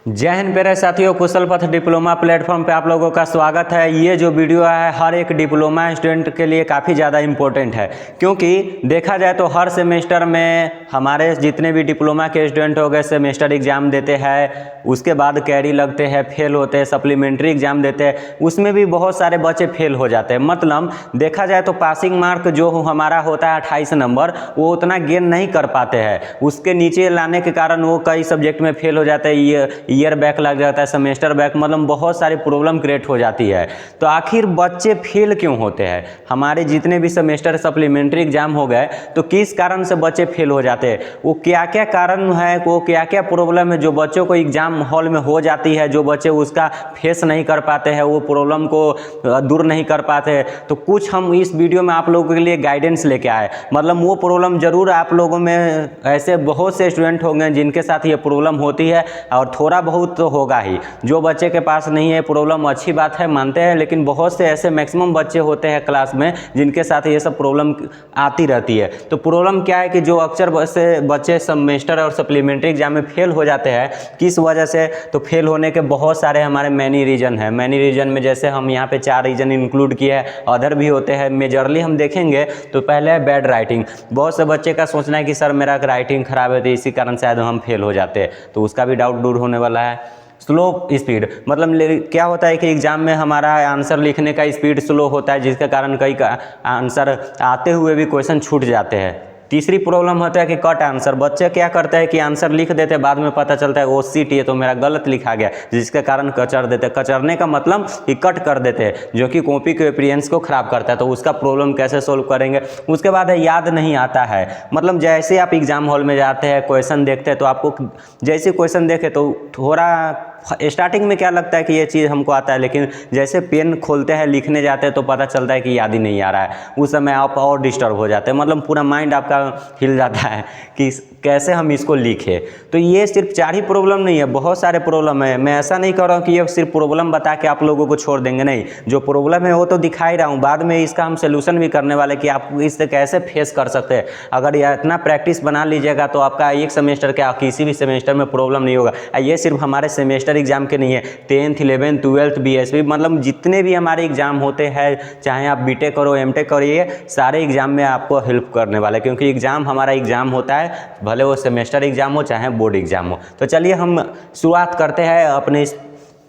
जय हिंद प्यारे साथियों, कुशल पथ डिप्लोमा प्लेटफॉर्म पे आप लोगों का स्वागत है। ये जो वीडियो है हर एक डिप्लोमा स्टूडेंट के लिए काफ़ी ज़्यादा इम्पोर्टेंट है, क्योंकि देखा जाए तो हर सेमेस्टर में हमारे जितने भी डिप्लोमा के स्टूडेंट हो गए सेमेस्टर एग्ज़ाम देते हैं, उसके बाद कैरी लगते हैं, फेल होते हैं, सप्लीमेंट्री एग्ज़ाम देते हैं, उसमें भी बहुत सारे बच्चे फेल हो जाते हैं। मतलब देखा जाए तो पासिंग मार्क जो हमारा होता है 28 नंबर, वो उतना गेन नहीं कर पाते हैं। उसके नीचे लाने के कारण वो कई सब्जेक्ट में फेल हो जाते हैं, ईयर बैक लग जाता है, सेमेस्टर बैक, मतलब बहुत सारी प्रॉब्लम क्रिएट हो जाती है। तो आखिर बच्चे फेल क्यों होते हैं? हमारे जितने भी सेमेस्टर सप्लीमेंट्री एग्जाम हो गए तो किस कारण से बच्चे फेल हो जाते हैं, वो क्या क्या कारण है, वो क्या क्या प्रॉब्लम है जो बच्चों को एग्जाम हॉल में हो जाती है, जो बच्चे उसका फेस नहीं कर पाते हैं, वो प्रॉब्लम को दूर नहीं कर पाते हैं। तो कुछ हम इस वीडियो में आप लोगों के लिए गाइडेंस लेके आए। मतलब वो प्रॉब्लम जरूर आप लोगों में ऐसे बहुत से स्टूडेंट होंगे जिनके साथ ये प्रॉब्लम होती है, और थोड़ा बहुत तो होगा ही। जो बच्चे के पास नहीं है प्रॉब्लम, अच्छी बात है, मानते हैं, लेकिन बहुत से ऐसे मैक्सिमम बच्चे होते हैं क्लास में जिनके साथ ये सब प्रॉब्लम आती रहती है। तो प्रॉब्लम क्या है कि जो अक्सर बच्चे सेमेस्टर और सप्लीमेंट्री एग्जाम में फेल हो जाते हैं, किस वजह से? तो फेल होने के बहुत सारे हमारे मैनी रीजन है। मैनी रीजन में जैसे हम यहाँ पे 4 रीजन इंक्लूड किए हैं, अदर भी होते हैं। मेजरली हम देखेंगे तो पहले है बैड राइटिंग। बहुत से बच्चे का सोचना है कि सर मेरा राइटिंग खराब है तो इसी कारण शायद हम फेल हो जाते हैं, तो उसका भी डाउट दूर होने वाला है। स्लो स्पीड, मतलब क्या होता है कि एग्जाम में हमारा आंसर लिखने का स्पीड स्लो होता है, जिसके कारण कई का आंसर आते हुए भी क्वेश्चन छूट जाते हैं। तीसरी प्रॉब्लम होता है कि कट आंसर। बच्चे क्या करते हैं कि आंसर लिख देते हैं, बाद में पता चलता है ओ सीट ये तो मेरा गलत लिखा गया, जिसके कारण कचर देते हैं। कचरने का मतलब कि कट कर देते हैं, जो कि कॉपी के अपीयरेंस को खराब करता है। तो उसका प्रॉब्लम कैसे सोल्व करेंगे? उसके बाद है याद नहीं आता है। मतलब जैसे आप एग्जाम हॉल में जाते हैं, क्वेश्चन देखते हैं, तो आपको जैसे क्वेश्चन देखे तो थोड़ा स्टार्टिंग में क्या लगता है कि ये चीज़ हमको आता है, लेकिन जैसे पेन खोलते हैं लिखने जाते हैं तो पता चलता है कि याद ही नहीं आ रहा है। उस समय आप और डिस्टर्ब हो जाते हैं, मतलब पूरा माइंड आपका हिल जाता है कि कैसे हम इसको लिखें। तो ये सिर्फ 4 ही प्रॉब्लम नहीं है, बहुत सारे प्रॉब्लम है। मैं ऐसा नहीं कर रहा हूँ कि ये सिर्फ प्रॉब्लम बता के आप लोगों को छोड़ देंगे, नहीं। जो प्रॉब्लम है वो तो दिखा ही रहा हूँ, बाद में इसका हम सोल्यूशन भी करने वाले कि आप इससे कैसे फेस कर सकते हैं। अगर ये इतना प्रैक्टिस बना लीजिएगा तो आपका एक सेमेस्टर क्या किसी भी सेमेस्टर में प्रॉब्लम नहीं होगा। ये सिर्फ हमारे सेमेस्टर एग्जाम के नहीं है, 10th 11th 12th बीएसवी, मतलब जितने भी हमारे एग्जाम होते हैं, चाहे आप बीटेक करो एमटेक करिए, सारे एग्जाम में आपको हेल्प करने वाला है। क्योंकि एग्जाम हमारा एग्जाम होता है, भले वो सेमेस्टर एग्जाम हो चाहे बोर्ड एग्जाम हो। तो चलिए हम शुरुआत करते हैं अपने इस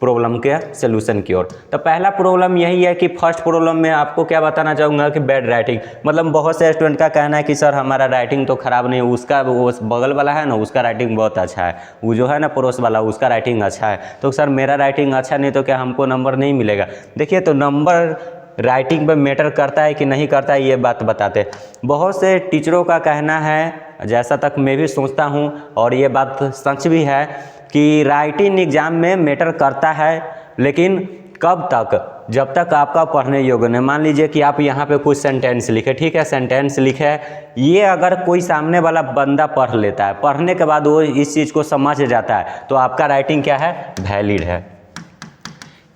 प्रॉब्लम के सोल्यूशन की ओर। तो पहला प्रॉब्लम यही है कि फर्स्ट प्रॉब्लम में आपको क्या बताना चाहूँगा कि बैड राइटिंग। मतलब बहुत से स्टूडेंट का कहना है कि सर हमारा राइटिंग तो खराब नहीं, उसका वो बगल वाला है ना उसका राइटिंग बहुत अच्छा है, वो जो है ना पड़ोस वाला उसका राइटिंग अच्छा है, तो सर मेरा राइटिंग अच्छा नहीं तो क्या हमको नंबर नहीं मिलेगा? देखिए, तो नंबर राइटिंग पे मैटर करता है कि नहीं करता है, ये बात बताते। बहुत से टीचरों का कहना है, जैसा तक मैं भी सोचता हूँ और ये बात सच भी है, कि राइटिंग एग्जाम में मैटर करता है, लेकिन कब तक? जब तक आपका पढ़ने योग्य नहीं। मान लीजिए कि आप यहाँ पे कुछ सेंटेंस लिखे, ठीक है, सेंटेंस लिखे, ये अगर कोई सामने वाला बंदा पढ़ लेता है, पढ़ने के बाद वो इस चीज़ को समझ जाता है, तो आपका राइटिंग क्या है? वैलिड है।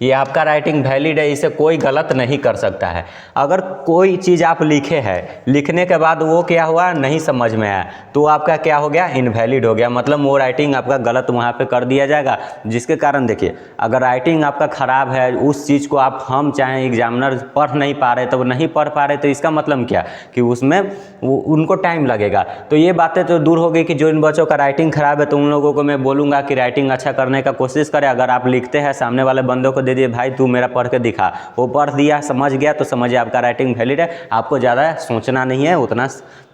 ये आपका राइटिंग वैलिड है, इसे कोई गलत नहीं कर सकता है। अगर कोई चीज़ आप लिखे हैं, लिखने के बाद वो क्या हुआ नहीं समझ में आया, तो आपका क्या हो गया? इनवैलिड हो गया। मतलब वो राइटिंग आपका गलत वहाँ पे कर दिया जाएगा, जिसके कारण देखिए अगर राइटिंग आपका ख़राब है, उस चीज़ को आप हम चाहे एग्जामिनर पढ़ नहीं पा रहे, तो वो नहीं पढ़ पा रहे, तो इसका मतलब क्या कि उसमें उनको टाइम लगेगा। तो ये बातें तो दूर हो गई कि जो इन बच्चों का राइटिंग ख़राब है, तो उन लोगों को मैं बोलूँगा कि राइटिंग अच्छा करने का कोशिश करें। अगर आप लिखते हैं, सामने वाले बंदों को दे दिए, भाई तू मेरा पढ़ के दिखा, वो पढ़ दिया, समझ गया, तो समझिए आपका राइटिंग वैलिड है। आपको ज़्यादा सोचना नहीं है, उतना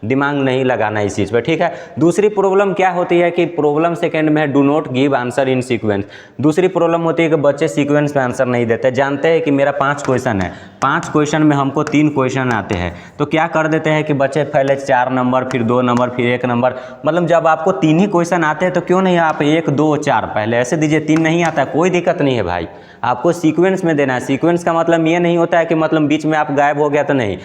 दिमाग नहीं लगाना इस चीज़ पे, ठीक है। दूसरी प्रॉब्लम क्या होती है कि प्रॉब्लम सेकंड में है do not give answer in sequence. दूसरी प्रॉब्लम होती है कि बच्चे सीक्वेंस में आंसर नहीं देते। जानते हैं कि मेरा 5 क्वेश्चन है, 5 क्वेश्चन में हमको 3 क्वेश्चन आते हैं, तो क्या कर देते हैं कि बच्चे पहले 4 नंबर, फिर 2 नंबर, फिर 1 नंबर। मतलब जब आपको 3 ही क्वेश्चन आते हैं तो क्यों नहीं आप 1 2 4 पहले ऐसे दीजिए। 3 नहीं आता है, कोई दिक्कत नहीं है भाई, आपको सीक्वेंस में देना है। सीक्वेंस का मतलब ये नहीं होता है कि मतलब बीच में आप गायब हो गया, तो नहीं,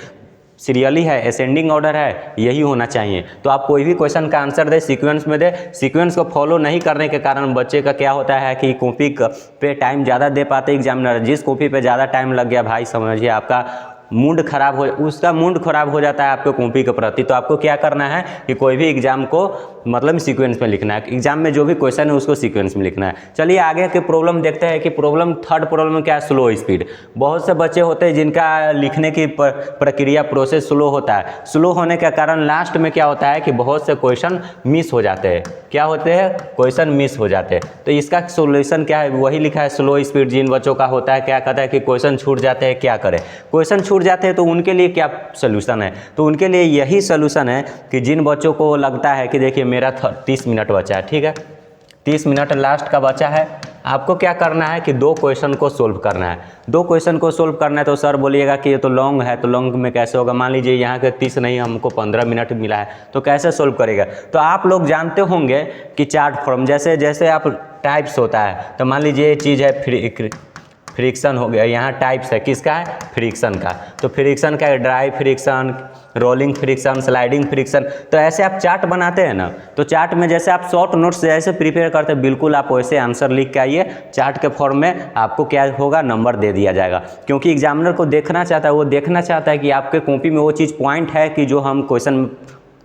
सीरियली है, असेंडिंग ऑर्डर है, यही होना चाहिए। तो आप कोई भी क्वेश्चन का आंसर दे, सीक्वेंस में दे। सीक्वेंस को फॉलो नहीं करने के कारण बच्चे का क्या होता है कि कॉपी पे टाइम ज़्यादा दे पाते एग्जामिनर। जिस कॉपी पे ज़्यादा टाइम लग गया, भाई समझिए आपका मूड खराब हो, उसका मूड खराब हो जाता है आपके कॉपी के प्रति। तो आपको क्या करना है कि कोई भी एग्जाम को मतलब सीक्वेंस में लिखना है, एग्जाम में जो भी क्वेश्चन है उसको सीक्वेंस में लिखना है। चलिए आगे के प्रॉब्लम देखते हैं कि प्रॉब्लम थर्ड प्रॉब्लम क्या है, स्लो स्पीड। बहुत से बच्चे होते हैं जिनका लिखने की प्रक्रिया प्रोसेस स्लो होता है। स्लो होने के कारण लास्ट में क्या होता है कि बहुत से क्वेश्चन मिस हो जाते हैं। क्या होते हैं? क्वेश्चन मिस हो जाते हैं। तो इसका सोल्यूशन क्या है, वही लिखा है स्लो स्पीड। जिन बच्चों का होता है क्या कहता है कि क्वेश्चन छूट जाते हैं, क्या करें? क्वेश्चन छूट जाते हैं तो उनके लिए क्या सोल्यूशन है? तो उनके लिए यही सोल्यूशन है कि जिन बच्चों को लगता है कि देखिए मेरा 30 मिनट बचा है, ठीक है, 30 मिनट लास्ट का बचा है, आपको क्या करना है कि 2 क्वेश्चन को सोल्व करना है। 2 क्वेश्चन को सोल्व करना है। तो सर बोलिएगा कि ये तो लॉन्ग है, तो लॉन्ग में कैसे होगा? मान लीजिए यहाँ के 30 नहीं, हमको 15 मिनट मिला है, तो कैसे सोल्व करेगा? तो आप लोग जानते होंगे कि चार्ट फॉर्म, जैसे जैसे आप टाइप्स होता है, तो मान लीजिए ये चीज़ है फ्रिक्शन हो गया, यहाँ टाइप्स है, किसका है? फ्रिक्शन का। तो फ्रिक्शन का dry friction, rolling friction, sliding friction. तो ऐसे आप चार्ट बनाते हैं ना, तो चार्ट में जैसे आप शॉर्ट नोट्स जैसे प्रिपेयर करते हैं, बिल्कुल आप वैसे आंसर लिख के आइए। चार्ट के फॉर्म में आपको क्या होगा? नंबर दे दिया जाएगा। क्योंकि एग्जामिनर को देखना चाहता है, वो देखना चाहता है कि आपके कॉपी में वो चीज़ पॉइंट है कि जो हम क्वेश्चन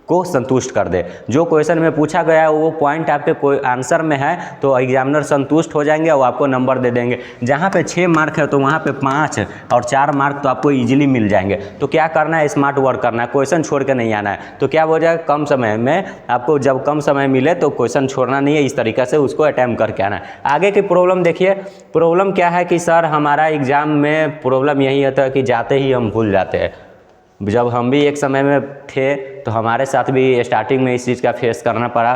को संतुष्ट कर दे। जो क्वेश्चन में पूछा गया है वो पॉइंट आपके कोई आंसर में है, तो एग्जामिनर संतुष्ट हो जाएंगे और आपको नंबर दे देंगे। जहाँ पे 6 मार्क है तो वहाँ पे 5 और 4 मार्क तो आपको इजीली मिल जाएंगे। तो क्या करना है? स्मार्ट वर्क करना है, क्वेश्चन छोड़ के नहीं आना है। तो क्या हो जाएगा? कम समय में आपको जब कम समय मिले तो क्वेश्चन छोड़ना नहीं है, इस तरीके से उसको अटैम्प्ट करके आना है। आगे की प्रॉब्लम देखिए। प्रॉब्लम क्या है कि सर हमारा एग्जाम में प्रॉब्लम यही होता है कि जाते ही हम भूल जाते हैं। जब हम भी एक समय में थे तो हमारे साथ भी स्टार्टिंग में इस चीज़ का फेस करना पड़ा,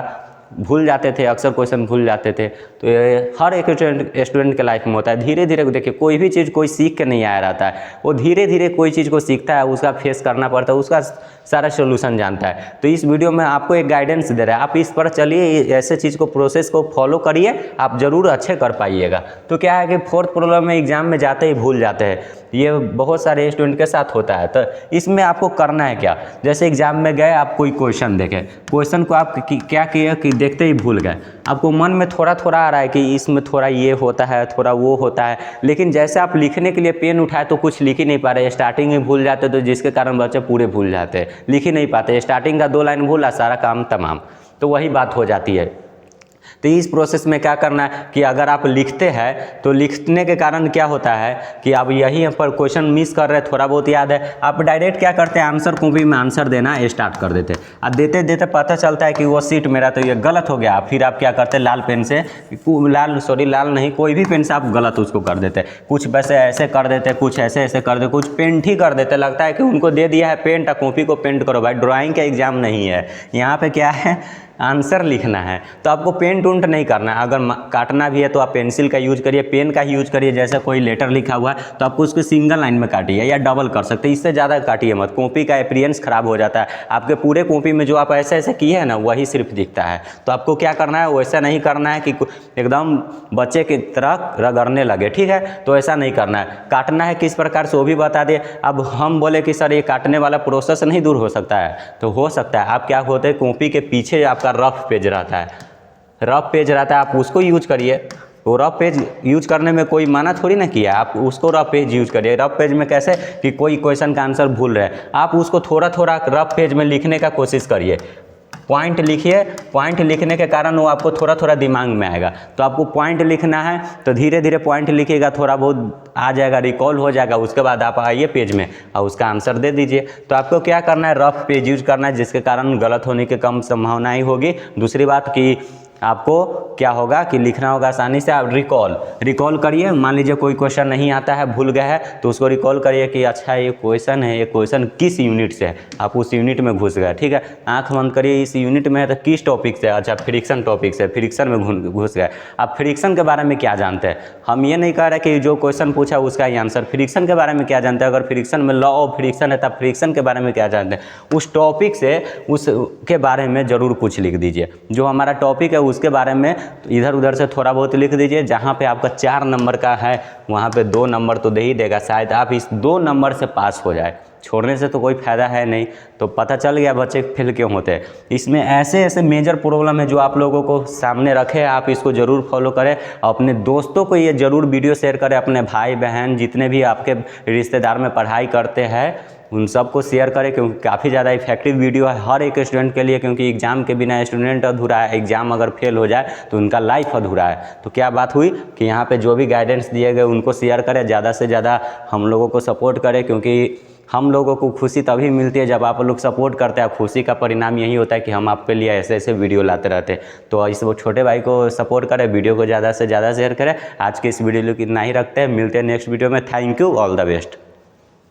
भूल जाते थे, अक्सर क्वेश्चन भूल जाते थे। तो ये हर एक स्टूडेंट के लाइफ में होता है। धीरे धीरे देखिए, कोई भी चीज़ कोई सीख के नहीं आया रहता है, वो धीरे धीरे कोई चीज़ को सीखता है, उसका फेस करना पड़ता है, उसका सारा सोल्यूशन जानता है। तो इस वीडियो में आपको एक गाइडेंस दे रहा है, आप इस पर चलिए, ऐसे चीज़ को प्रोसेस को फॉलो करिए, आप ज़रूर अच्छे कर पाइएगा। तो क्या है कि फोर्थ प्रॉब्लम में एग्जाम में जाते ही भूल जाते हैं, ये बहुत सारे स्टूडेंट के साथ होता है। तो इसमें आपको करना है क्या? जैसे एग्जाम में गए, आप कोई क्वेश्चन देखें, क्वेश्चन को आप क्या किए कि देखते ही भूल गए। आपको मन में थोड़ा थोड़ा आ रहा है कि इसमें थोड़ा ये होता है, थोड़ा वो होता है, लेकिन जैसे आप लिखने के लिए पेन उठाए तो कुछ लिख ही नहीं पा रहे, स्टार्टिंग में भूल जाते, तो जिसके कारण बच्चे पूरे भूल जाते हैं, लिख ही नहीं पाते। स्टार्टिंग का 2 लाइन भूला, सारा काम तमाम। तो वही बात हो जाती है। तो इस प्रोसेस में क्या करना है कि अगर आप लिखते हैं तो लिखने के कारण क्या होता है कि आप यहीं पर क्वेश्चन मिस कर रहे हैं, थोड़ा बहुत याद है, आप डायरेक्ट क्या करते हैं, आंसर कॉपी में आंसर देना स्टार्ट कर देते हैं। अब देते देते पता चलता है कि वो सीट मेरा तो ये गलत हो गया, फिर आप क्या करते हैं, लाल पेन से, लाल नहीं, कोई भी पेन से आप गलत उसको कर देते हैं। कुछ वैसे ऐसे कर देते, कुछ ऐसे ऐसे कर देते, कुछ पेंट ही कर देते। लगता है कि उनको दे दिया है पेंट, कॉपी को पेंट करो। भाई ड्राइंग का एग्जाम नहीं है, यहाँ पे क्या है, आंसर लिखना है। तो आपको पेंट उंट नहीं करना है। अगर काटना भी है तो आप पेंसिल का यूज करिए, पेन का ही यूज करिए। जैसे कोई लेटर लिखा हुआ है तो आपको उसको सिंगल लाइन में काटिए या डबल कर सकते हैं, इससे ज़्यादा काटिए मत, कॉपी का अपीयरेंस खराब हो जाता है। आपके पूरे कॉपी में जो आप ऐसे ऐसे किए हैं ना, वही सिर्फ दिखता है। तो आपको क्या करना है, वैसा नहीं करना है कि एकदम बच्चे की तरह रगड़ने लगे, ठीक है। तो ऐसा नहीं करना है। काटना है किस प्रकार से वो भी बता दिए। अब हम बोले कि सर ये काटने वाला प्रोसेस नहीं दूर हो सकता है, तो हो सकता है। आप क्या होते हैं, कॉपी के पीछे आपका रफ पेज रहता है, रफ पेज रहता है, आप उसको यूज करिए। वो रफ पेज यूज करने में कोई माना थोड़ी ना किया, आप उसको रफ पेज यूज करिए। रफ पेज में कैसे कि कोई क्वेश्चन का आंसर भूल रहे हैं, आप उसको थोड़ा थोड़ा रफ पेज में लिखने का कोशिश करिए। पॉइंट लिखिए, पॉइंट लिखने के कारण वो आपको थोड़ा थोड़ा दिमाग में आएगा। तो आपको पॉइंट लिखना है तो धीरे धीरे पॉइंट लिखिएगा, थोड़ा बहुत आ जाएगा, रिकॉल हो जाएगा। उसके बाद आप आइए पेज में और उसका आंसर दे दीजिए। तो आपको क्या करना है, रफ पेज यूज करना है, जिसके कारण गलत होने की कम संभावनाएं होगी। दूसरी बात कि आपको क्या होगा कि लिखना होगा आसानी से। आप रिकॉल करिए। मान लीजिए कोई क्वेश्चन नहीं आता है, भूल गए है, तो उसको रिकॉल करिए कि अच्छा ये क्वेश्चन है, ये क्वेश्चन किस यूनिट से है। आप उस यूनिट में घुस गए, ठीक है। आंख बंद करिए, इस यूनिट में है तो किस टॉपिक से, अच्छा फ्रिक्शन टॉपिक से, फ्रिक्शन में घुस गए। आप फ्रिक्शन के बारे में क्या जानते हैं। हम ये नहीं कह रहे कि जो क्वेश्चन पूछा उसका ही आंसर, फ्रिक्शन के बारे में क्या जानते हैं। अगर फ्रिक्शन में लॉ ऑफ फ्रिक्शन है तब फ्रिक्शन के बारे में क्या जानते हैं, उस टॉपिक से उसके बारे में ज़रूर कुछ लिख दीजिए। जो हमारा टॉपिक है उसके बारे में इधर उधर से थोड़ा बहुत लिख दीजिए। जहाँ पे आपका 4 नंबर का है वहाँ पे 2 नंबर तो दे ही देगा, शायद आप इस 2 नंबर से पास हो जाए। छोड़ने से तो कोई फ़ायदा है नहीं। तो पता चल गया बच्चे फेल क्यों होते हैं। इसमें ऐसे ऐसे मेजर प्रॉब्लम है जो आप लोगों को सामने रखे, आप इसको ज़रूर फॉलो करें। अपने दोस्तों को ये ज़रूर वीडियो शेयर करें, अपने भाई बहन जितने भी आपके रिश्तेदार में पढ़ाई करते हैं उन सबको शेयर करें, क्योंकि काफ़ी ज़्यादा इफेक्टिव वीडियो है हर एक स्टूडेंट के लिए, क्योंकि एग्ज़ाम के बिना स्टूडेंट अधूरा है। एग्ज़ाम अगर फेल हो जाए तो उनका लाइफ अधूरा है। तो क्या बात हुई कि यहाँ पे जो भी गाइडेंस दिए गए उनको शेयर करें, ज़्यादा से ज़्यादा हम लोगों को सपोर्ट करें, क्योंकि हम लोगों को खुशी तभी मिलती है जब आप लोग सपोर्ट करते हैं। खुशी का परिणाम यही होता है कि हम आपके लिए ऐसे ऐसे वीडियो लाते रहते हैं। तो इस वो छोटे भाई को सपोर्ट करें, वीडियो को ज़्यादा से ज़्यादा शेयर करें। आज के इस वीडियो को इतना ही रखते हैं, मिलते हैं नेक्स्ट वीडियो में। Thank you, all the best.